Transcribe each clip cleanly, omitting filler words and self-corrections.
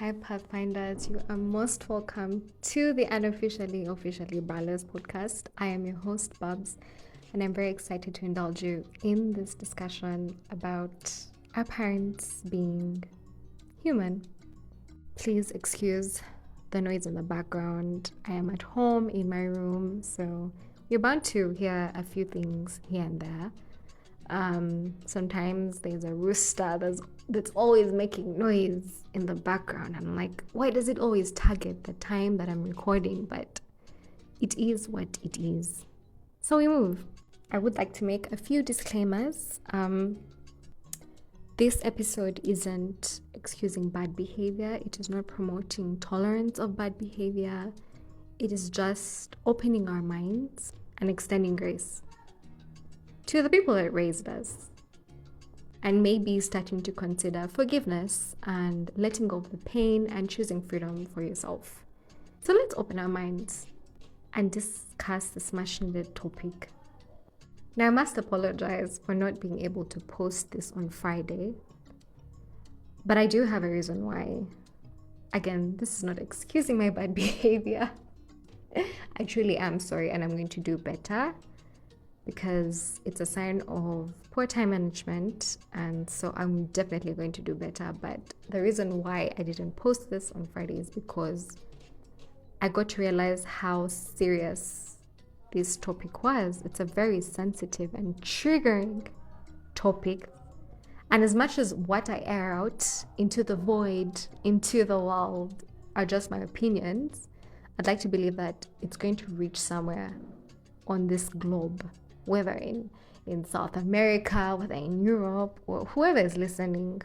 Hi Pathfinders, you are most welcome to the Unofficially Officially Braless podcast. I am your host Babs, and I'm very excited to indulge you in this discussion about our parents being human. Please excuse the noise in the background. I am at home in my room, so you're bound to hear a few things here and there. Sometimes there's a rooster that's always making noise in the background. I'm like, why does it always target the time that I'm recording? But it is what it is. So we move. I would like to make a few disclaimers. This episode isn't excusing bad behavior. It is not promoting tolerance of bad behavior. It is just opening our minds and extending grace to the people that raised us, and maybe starting to consider forgiveness and letting go of the pain and choosing freedom for yourself. So let's open our minds and discuss this much needed topic. Now, I must apologize for not being able to post this on Friday, but I do have a reason why. Again, this is not excusing my bad behavior. I truly am sorry, and I'm going to do better, because it's a sign of poor time management, and so I'm definitely going to do better. But the reason why I didn't post this on Friday is because I got to realize how serious this topic was. It's a very sensitive and triggering topic, and as much as what I air out into the void, into the world, are just my opinions, I'd like to believe that it's going to reach somewhere on this globe, whether in South America, whether in Europe, or whoever is listening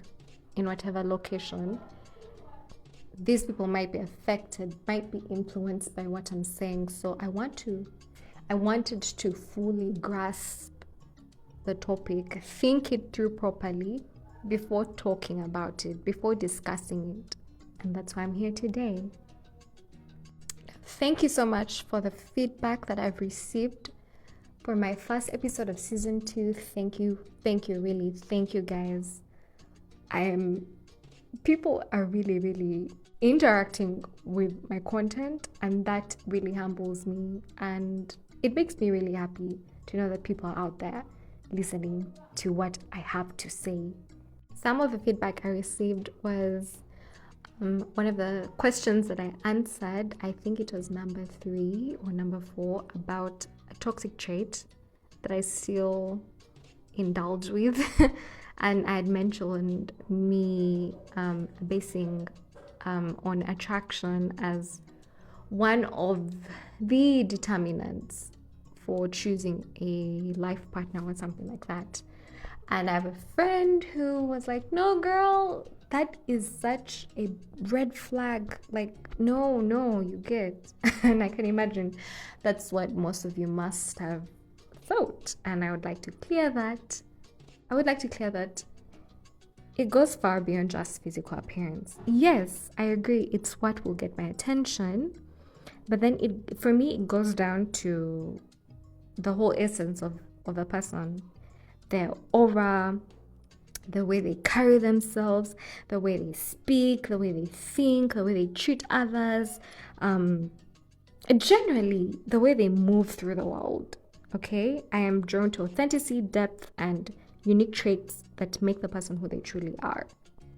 in whatever location. These people might be affected, might be influenced by what I'm saying. So I wanted to fully grasp the topic, think it through properly before talking about it, before discussing it. And that's why I'm here today. Thank you so much for the feedback that I've received for my first episode of season 2. Thank you, really, thank you guys. People are really interacting with my content, and that really humbles me, and it makes me really happy to know that people are out there listening to what I have to say. Some of the feedback I received was one of the questions that I answered. I think it was number 3 or number 4, about a toxic trait that I still indulge with. And I had mentioned me basing on attraction as one of the determinants for choosing a life partner or something like that. And I have a friend who was like, no girl, that is such a red flag. Like, no, you get. And I can imagine that's what most of you must have thought. And I would like to clear that. It goes far beyond just physical appearance. Yes, I agree. It's what will get my attention. But then for me, it goes down to the whole essence of a person. Their aura, the way they carry themselves, the way they speak, the way they think, the way they treat others, generally the way they move through the world. Okay, I am drawn to authenticity, depth, and unique traits that make the person who they truly are.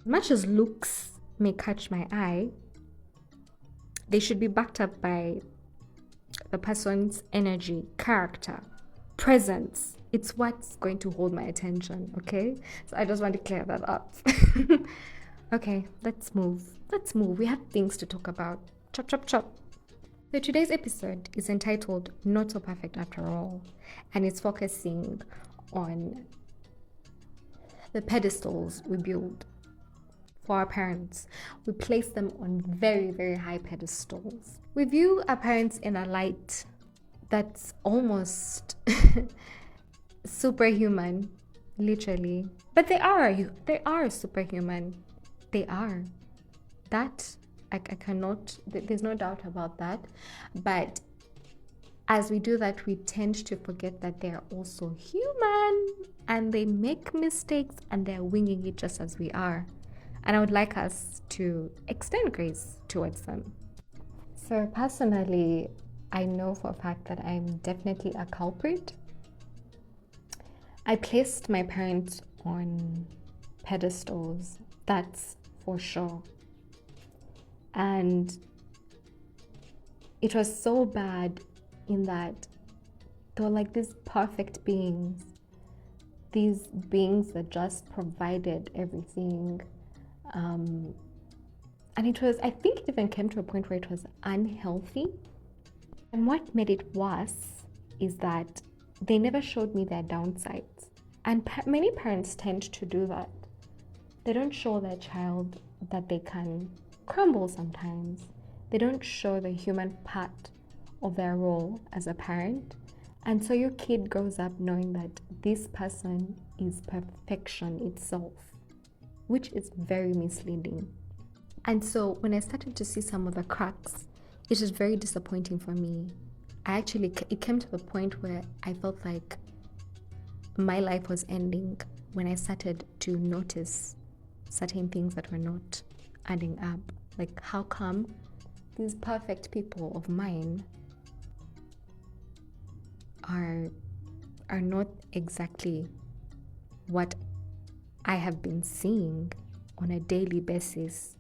As much as looks may catch my eye, they should be backed up by the person's energy, character, presence. It's what's going to hold my attention, okay? So I just want to clear that up. Okay, let's move. We have things to talk about. Chop. So today's episode is entitled Not So Perfect After All, and it's focusing on the pedestals we build for our parents. We place them on very, very high pedestals. We view our parents in a light that's almost superhuman, literally. But they are superhuman. They are. That I cannot, there's no doubt about that. But as we do that, we tend to forget that they're also human, and they make mistakes, and they're winging it just as we are. And I would like us to extend grace towards them. So personally, I know for a fact that I'm definitely a culprit. I placed my parents on pedestals, that's for sure. And it was so bad in that they were like these perfect beings, these beings that just provided everything. And it was, I think it even came to a point where it was unhealthy. And what made it worse is that they never showed me their downsides. And many parents tend to do that. They don't show their child that they can crumble sometimes. They don't show the human part of their role as a parent. And so your kid grows up knowing that this person is perfection itself, which is very misleading. And so when I started to see some of the cracks, it was very disappointing for me. It came to the point where I felt like my life was ending when I started to notice certain things that were not adding up. Like, how come these perfect people of mine are not exactly what I have been seeing on a daily basis?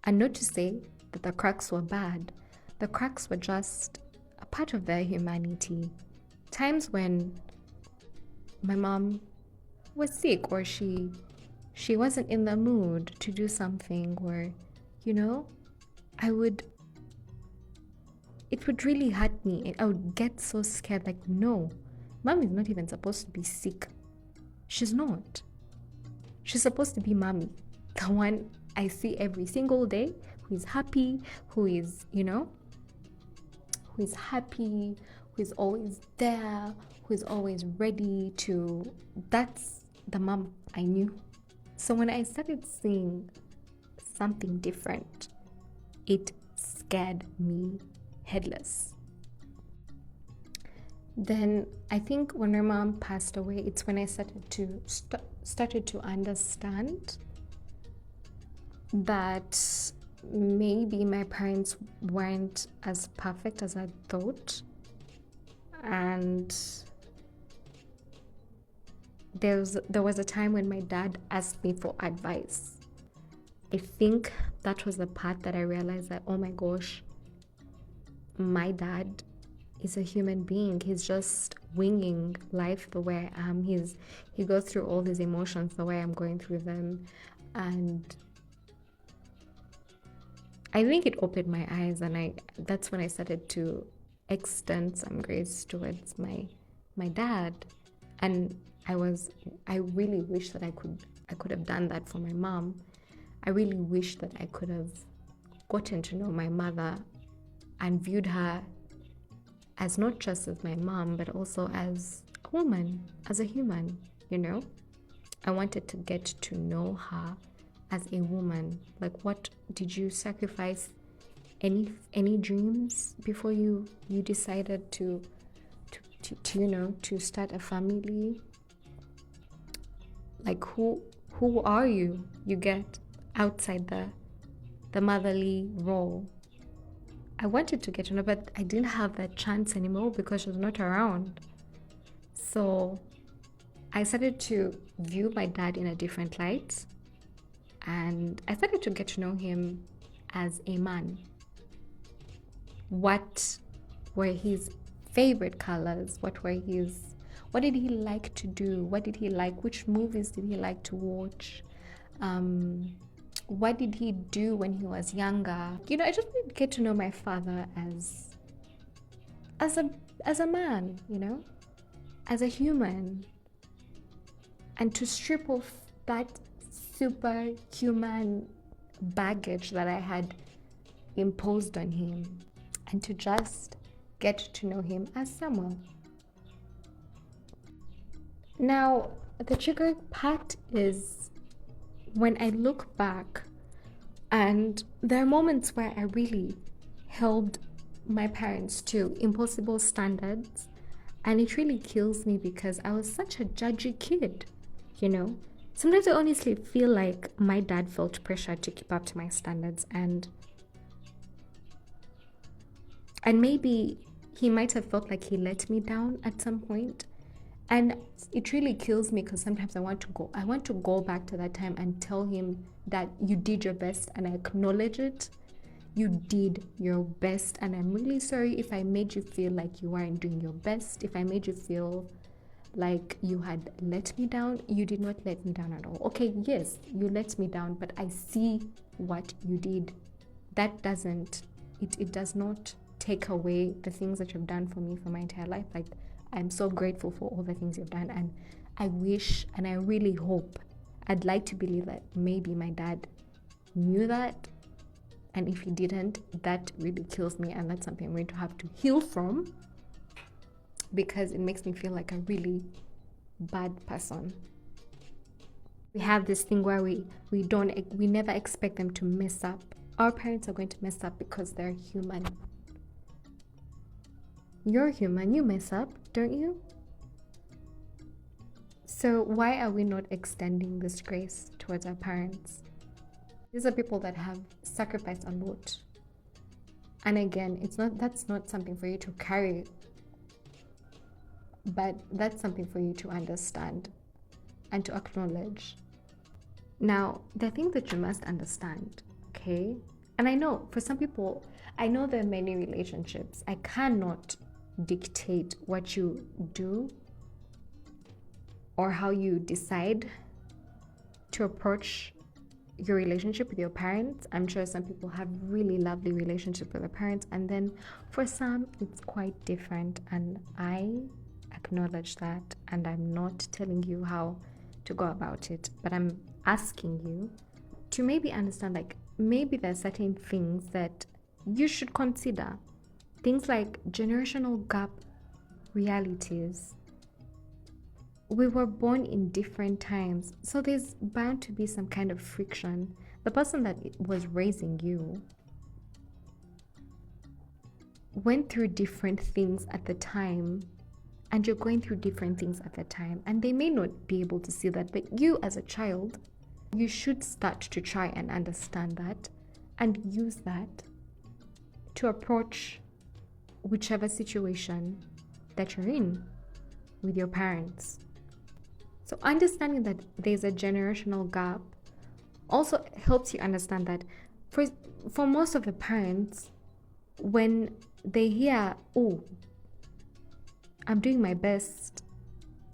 And not to say that the cracks were bad. The cracks were just a part of their humanity. Times when my mom was sick, or she wasn't in the mood to do something, or, it would really hurt me. I would get so scared, like, no, mom is not even supposed to be sick. She's not. She's supposed to be mommy, the one I see every single day, who is happy, who is happy, who is always there, who is always ready to. That's the mom I knew. So when I started seeing something different, it scared me headless. Then I think when my mom passed away, it's when I started to understand that maybe my parents weren't as perfect as I thought. And there was a time when my dad asked me for advice. I think that was the part that I realized that, oh my gosh, my dad is a human being. He's just winging life the way I am. He goes through all his emotions the way I'm going through them. And I think it opened my eyes, and that's when I started to extend some grace towards my dad. And I really wish that I could have done that for my mom. I really wish that I could have gotten to know my mother and viewed her as not just as my mom, but also as a woman, as a human, I wanted to get to know her as a woman. Like, what did you sacrifice? Any dreams before you decided to start a family? Like, who are you get outside the motherly role? I wanted to get to know, but I didn't have that chance anymore because she was not around. So I started to view my dad in a different light, and I started to get to know him as a man. What were his favorite colors? What did he like to do? What did he like? Which movies did he like to watch? What did he do when he was younger? I just wanted to get to know my father as a man, as a human, and to strip off that superhuman baggage that I had imposed on him, and to just get to know him as someone. Now, the triggering part is when I look back, and there are moments where I really held my parents to impossible standards, and it really kills me because I was such a judgy kid, Sometimes I honestly feel like my dad felt pressure to keep up to my standards, and maybe he might have felt like he let me down at some point. And it really kills me because sometimes I want to go back to that time and tell him that you did your best, and I acknowledge it. You did your best, and I'm really sorry if I made you feel like you weren't doing your best. If I made you feel like you had let me down, you did not let me down at all. Okay, yes, you let me down, but I see what you did. That doesn't, it does not take away the things that you've done for me for my entire life. Like, I'm so grateful for all the things you've done, and I wish, and I really hope, I'd like to believe that maybe my dad knew that, and if he didn't, that really kills me, and that's something I'm going to have to heal from, because it makes me feel like a really bad person. We have this thing where we never expect them to mess up. Our parents are going to mess up because they're human. You're human, you mess up, don't you? So why are we not extending this grace towards our parents? These are people that have sacrificed a lot. And again, that's not something for you to carry, but that's something for you to understand and to acknowledge. Now, the thing that you must understand, okay? And I know for some people, I know there are many relationships. I cannot dictate what you do or how you decide to approach your relationship with your parents. I'm sure some people have really lovely relationship with their parents, and then for some it's quite different, and I acknowledge that, and I'm not telling you how to go about it, but I'm asking you to maybe understand, like, maybe there are certain things that you should consider. Things like generational gap realities. We were born in different times, so there's bound to be some kind of friction. The person that was raising you went through different things at the time, and you're going through different things at the time, and they may not be able to see that, but you as a child, you should start to try and understand that and use that to approach whichever situation that you're in with your parents. So understanding that there's a generational gap also helps you understand that for most of the parents, when they hear, oh, I'm doing my best,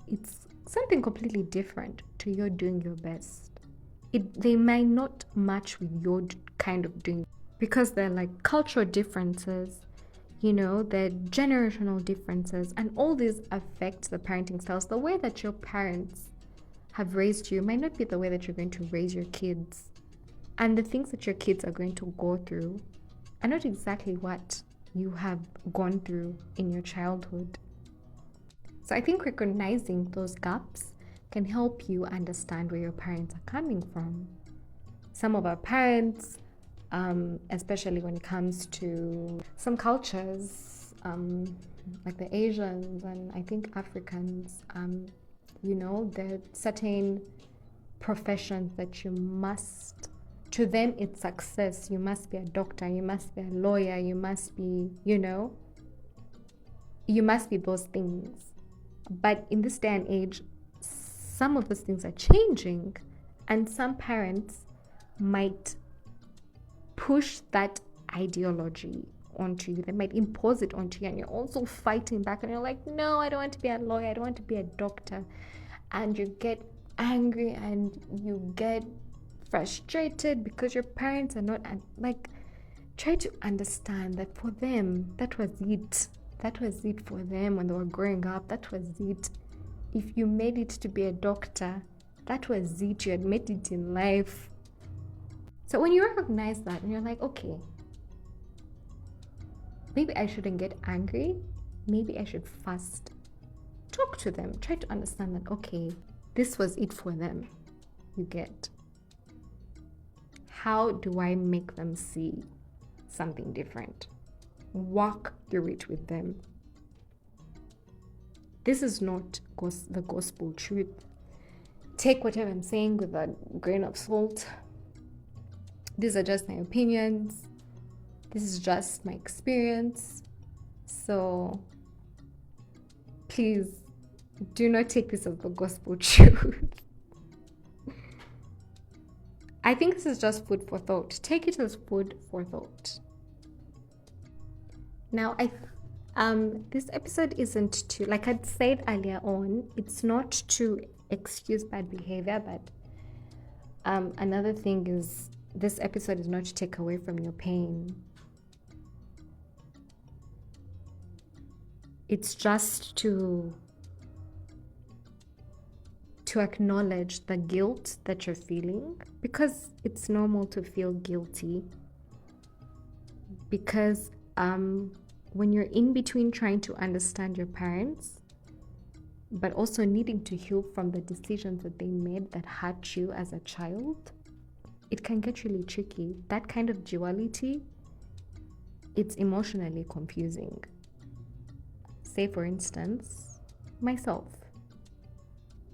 it's something completely different to your doing your best. They might not match with your kind of doing, because they're like cultural differences, the generational differences, and all these affect the parenting styles. The way that your parents have raised you might not be the way that you're going to raise your kids, and the things that your kids are going to go through are not exactly what you have gone through in your childhood. So I think recognizing those gaps can help you understand where your parents are coming from. Some of our parents, especially when it comes to some cultures, like the Asians and I think Africans, there are certain professions that you must, to them it's success. You must be a doctor, you must be a lawyer, you must be, you must be those things. But in this day and age, some of those things are changing, and some parents might push that ideology onto you. They might impose it onto you, and you're also fighting back, and you're like, no, I don't want to be a lawyer, I don't want to be a doctor. And you get angry and you get frustrated because your parents are not, like, try to understand that for them, that was it. That was it for them when they were growing up. That was it. If you made it to be a doctor, that was it. You had made it in life. So when you recognize that and you're like, okay, maybe I shouldn't get angry. Maybe I should first talk to them. Try to understand that, okay, this was it for them. You get. How do I make them see something different? Walk through it with them. This is not the gospel truth. take whatever I'm saying with a grain of salt. These are just my opinions. This is just my experience. So please do not take this as the gospel truth. I think this is just food for thought. Take it as food for thought. Now, this episode isn't to, like I'd said earlier on, it's not to excuse bad behavior, but another thing is this episode is not to take away from your pain. It's just to acknowledge the guilt that you're feeling, because it's normal to feel guilty. Because when you're in between trying to understand your parents, but also needing to heal from the decisions that they made that hurt you as a child, it can get really tricky. That kind of duality, it's emotionally confusing. Say, for instance, myself.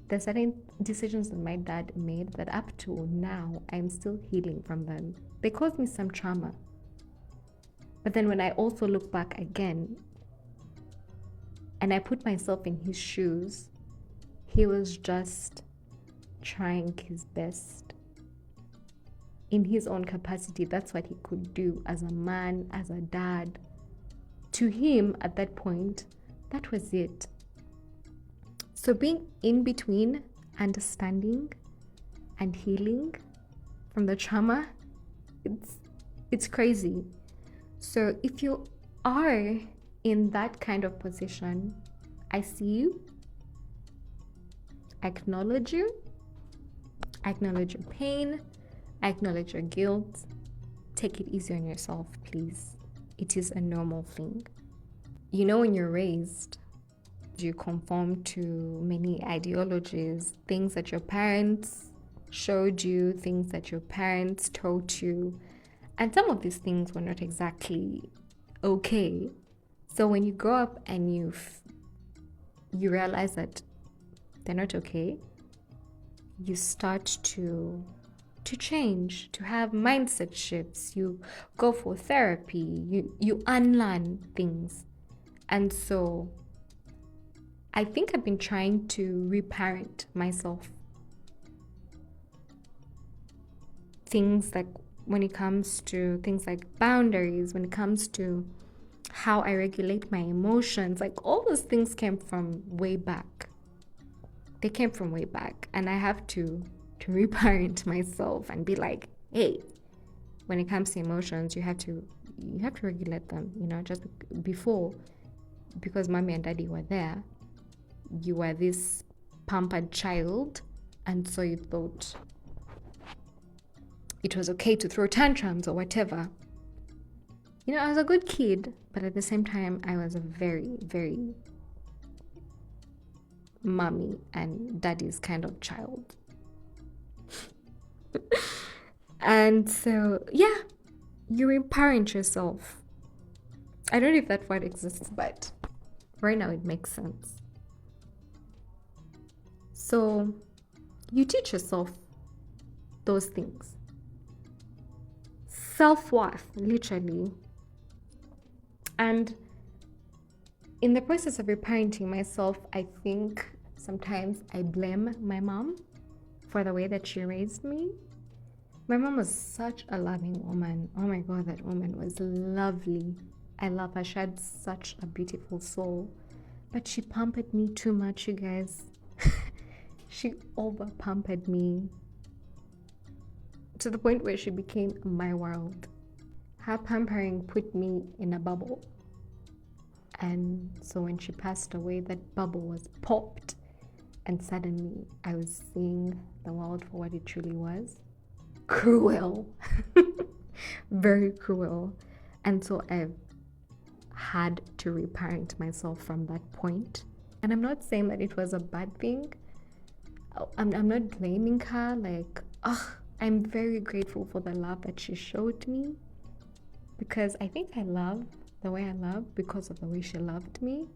There's certain decisions that my dad made that up to now, I'm still healing from them. They caused me some trauma. But then when I also look back again, and I put myself in his shoes, he was just trying his best. In his own capacity, that's what he could do as a man, as a dad. To him, at that point, that was it. So being in between understanding and healing from the trauma, it's crazy. So if you are in that kind of position, I see you, I acknowledge you, I acknowledge your pain, I acknowledge your guilt. Take it easy on yourself, please. It is a normal thing. You know, when you're raised, you conform to many ideologies, things that your parents showed you, things that your parents taught you. And some of these things were not exactly okay. So when you grow up and you realize that they're not okay, you start to change, to have mindset shifts. You go for therapy, you unlearn things. And so I think I've been trying to reparent myself. Things like when it comes to things like boundaries, when it comes to how I regulate my emotions, like all those things came from way back. They came from way back, and I have to reparent myself and be like, hey, when it comes to emotions, you have to regulate them, just before, because mommy and daddy were there, you were this pampered child, and so you thought it was okay to throw tantrums or whatever. I was a good kid, but at the same time, I was a very, very mommy and daddy's kind of child. And so, yeah, you reparent yourself. I don't know if that word exists, but right now it makes sense. So you teach yourself those things. Self-worth, literally. And in the process of reparenting myself, I think sometimes I blame my mom for the way that she raised me. My mom was such a loving woman. Oh my God, that woman was lovely. I love her. She had such a beautiful soul. But she pampered me too much, you guys. She over-pampered me to the point where she became my world. Her pampering put me in a bubble. And so when she passed away, that bubble was popped. And suddenly I was seeing the world for what it truly was. Cruel. Very cruel. And so I've had to reparent myself from that point. And I'm not saying that it was a bad thing. I'm not blaming her. I'm very grateful for the love that she showed me, because I think I love the way I love because of the way she loved me.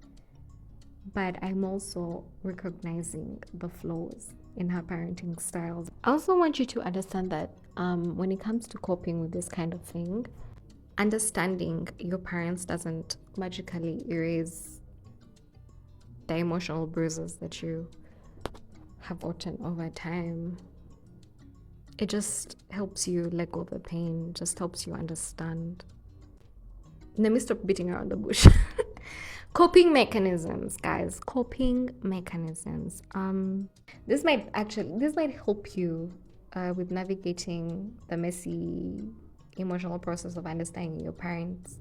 But I'm also recognizing the flaws in her parenting styles. I also want you to understand that when it comes to coping with this kind of thing, understanding your parents doesn't magically erase the emotional bruises that you have gotten over time. It just helps you let go of the pain, just helps you understand. Let me stop beating around the bush. Coping mechanisms, guys. Coping mechanisms. This might help you with navigating the messy emotional process of understanding your parents.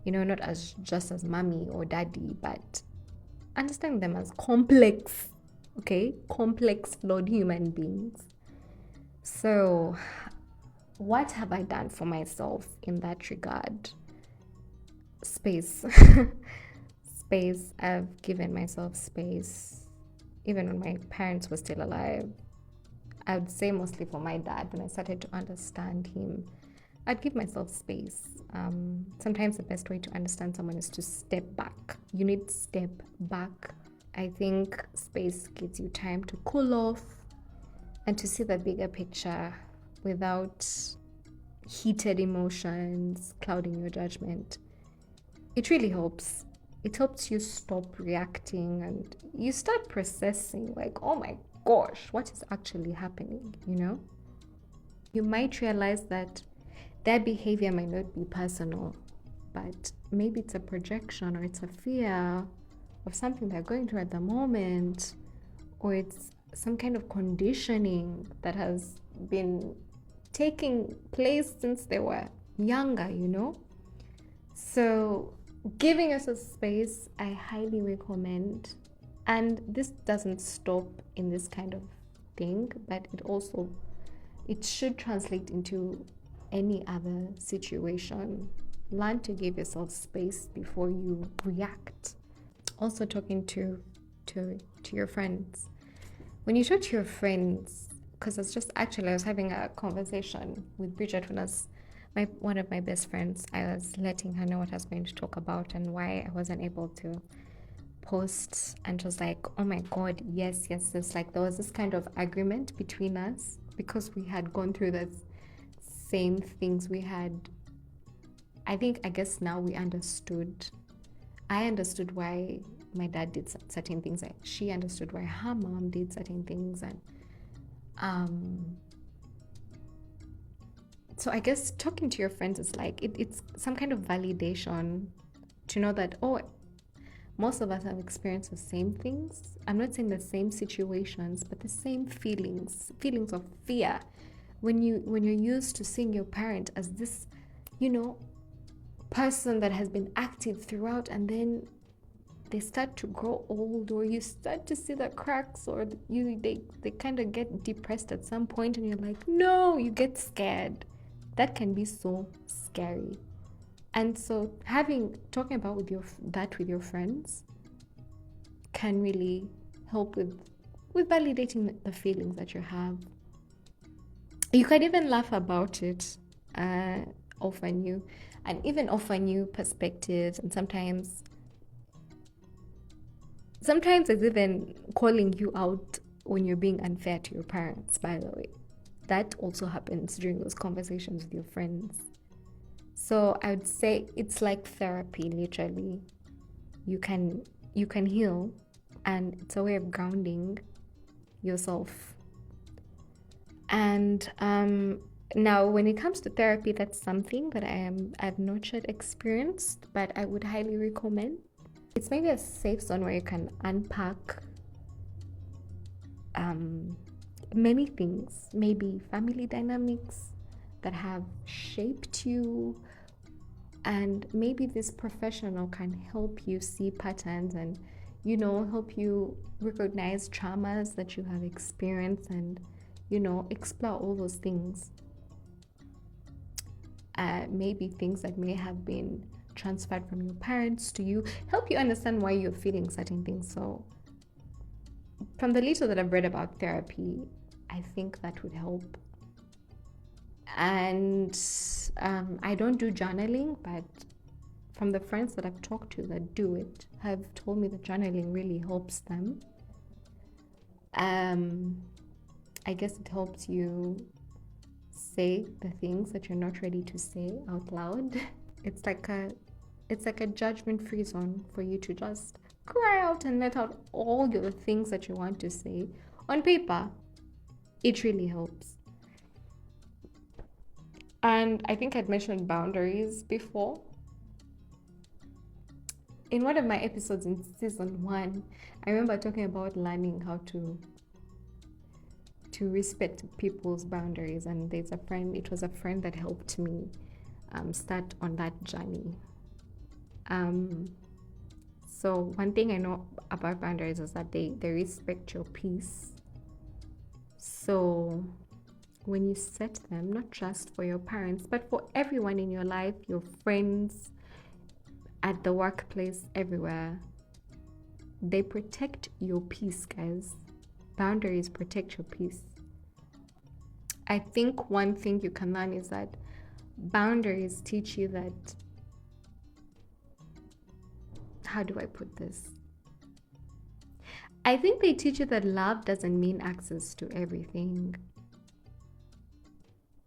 Not as just as mommy or daddy, but understand them as complex, complex, flawed human beings. So, what have I done for myself in that regard? Space. Space. I've given myself space. Even when my parents were still alive, I would say mostly for my dad, when I started to understand him, I'd give myself space. Sometimes the best way to understand someone is to step back. You need to step back. I think space gives you time to cool off and to see the bigger picture without heated emotions clouding your judgment. It really helps. It helps you stop reacting and you start processing, like, oh my gosh, what is actually happening, You might realize that their behavior might not be personal, but maybe it's a projection or it's a fear of something they're going through at the moment, or it's some kind of conditioning that has been taking place since they were younger, So giving yourself space, I highly recommend. And this doesn't stop in this kind of thing, but it should translate into any other situation. Learn to give yourself space before you react. Also, talking to your friends. When you talk to your friends, because I was having a conversation with Bridget when one of my best friends. I was letting her know what I was going to talk about and why I wasn't able to post, and she was like, oh my god, yes, it's like there was this kind of agreement between us because we had gone through the same things. I guess now we understood. I understood why my dad did certain things. She understood why her mom did certain things, and so I guess talking to your friends is like it's some kind of validation to know that, most of us have experienced the same things. I'm not saying the same situations, but the same feelings of fear. When you're used to seeing your parent as this, person that has been active throughout, and then they start to grow old, or you start to see the cracks, or they kind of get depressed at some point, and you're like, no, you get scared. That can be so scary. And so talking about with your friends can really help with validating the feelings that you have. You can even laugh about it, offer new perspectives, and sometimes it's even calling you out when you're being unfair to your parents, by the way. That also happens during those conversations with your friends. So I would say it's like therapy, literally. You can heal, and it's a way of grounding yourself. And now when it comes to therapy, that's something that I've not yet experienced, but I would highly recommend. It's maybe a safe zone where you can unpack many things, maybe family dynamics that have shaped you, and maybe this professional can help you see patterns and help you recognize traumas that you have experienced, and explore all those things. Maybe things that may have been transferred from your parents to you, help you understand why you're feeling certain things. So from the little that I've read about therapy, I think that would help. And I don't do journaling, but from the friends that I've talked to that do it have told me that journaling really helps them. I guess it helps you say the things that you're not ready to say out loud. It's like a judgment-free zone for you to just cry out and let out all your things that you want to say on paper. It really helps. And I think I'd mentioned boundaries before. In one of my episodes in season 1, I remember talking about learning how to respect people's boundaries, and it was a friend that helped me start on that journey. So one thing I know about boundaries is that they respect your peace. So when you set them, not just for your parents, but for everyone in your life, your friends, at the workplace, everywhere, they protect your peace, guys. Boundaries protect your peace. I think one thing you can learn is that boundaries teach you that, how do I put this? I think they teach you that love doesn't mean access to everything.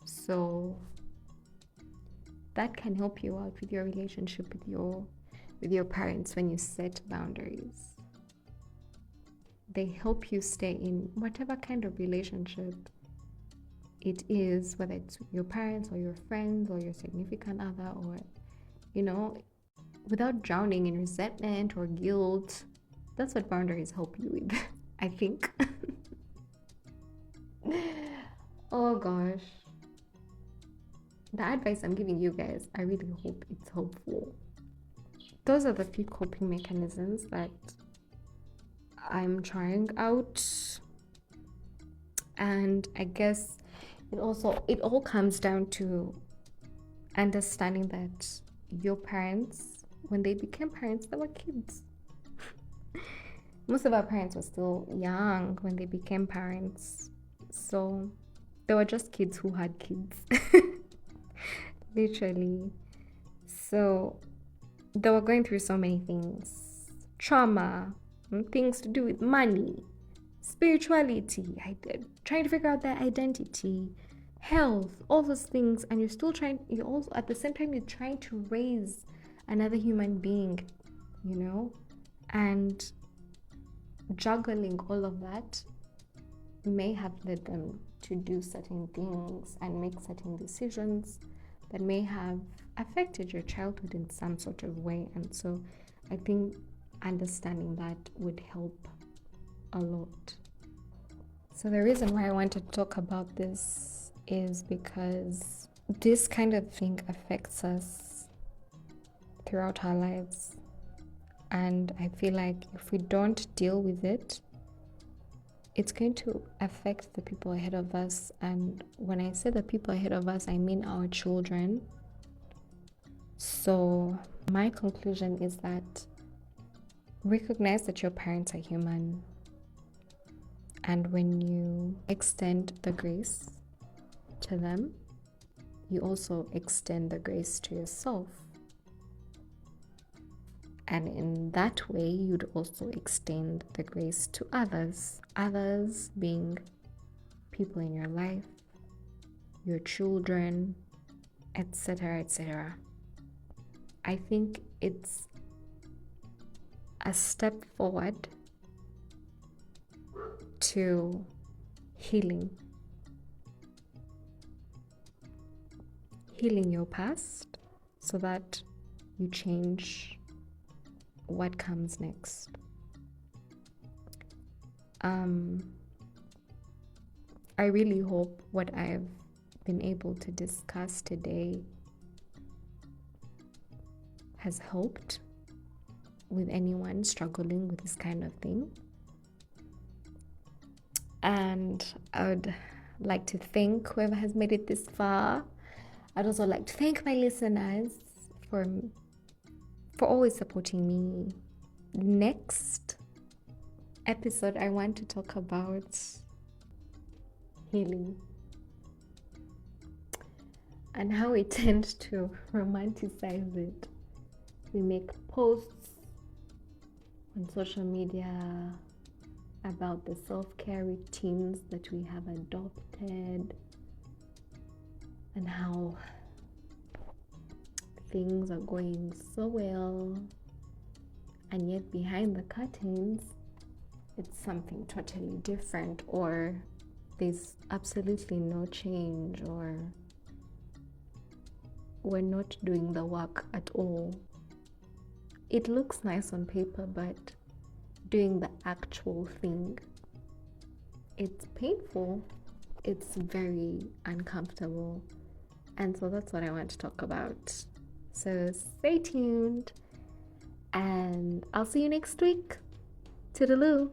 So that can help you out with your relationship with your parents when you set boundaries. They help you stay in whatever kind of relationship it is, whether it's your parents or your friends or your significant other, or, without drowning in resentment or guilt. That's what boundaries help you with, I think. Oh gosh. The advice I'm giving you guys, I really hope it's helpful. Those are the few coping mechanisms that I'm trying out. And I guess it all comes down to understanding that your parents, when they became parents, they were kids. Most of our parents were still young when they became parents. So they were just kids who had kids. Literally. So they were going through so many things. Trauma, things to do with money, spirituality, trying to figure out their identity, health, all those things. And you're also, at the same time, you're trying to raise another human being, and juggling all of that may have led them to do certain things and make certain decisions that may have affected your childhood in some sort of way. And so I think understanding that would help a lot. So the reason why I want to talk about this is because this kind of thing affects us throughout our lives. And I feel like if we don't deal with it, it's going to affect the people ahead of us. And when I say the people ahead of us, I mean our children. So my conclusion is that recognize that your parents are human. And when you extend the grace to them, you also extend the grace to yourself. And in that way, you'd also extend the grace to others. Others being people in your life, your children, etc., etc. I think it's a step forward to healing your past so that you change what comes next. I really hope what I've been able to discuss today has helped with anyone struggling with this kind of thing. And I would like to thank whoever has made it this far. I'd also like to thank my listeners for always supporting me. Next episode, I want to talk about healing and how we tend to romanticize it. We make posts on social media about the self-care routines that we have adopted and how things are going so well, and yet behind the curtains it's something totally different, or there's absolutely no change, or we're not doing the work at all. It looks nice on paper, but doing the actual thing, it's painful, it's very uncomfortable. And so that's what I want to talk about. So stay tuned, and I'll see you next week. Toodaloo.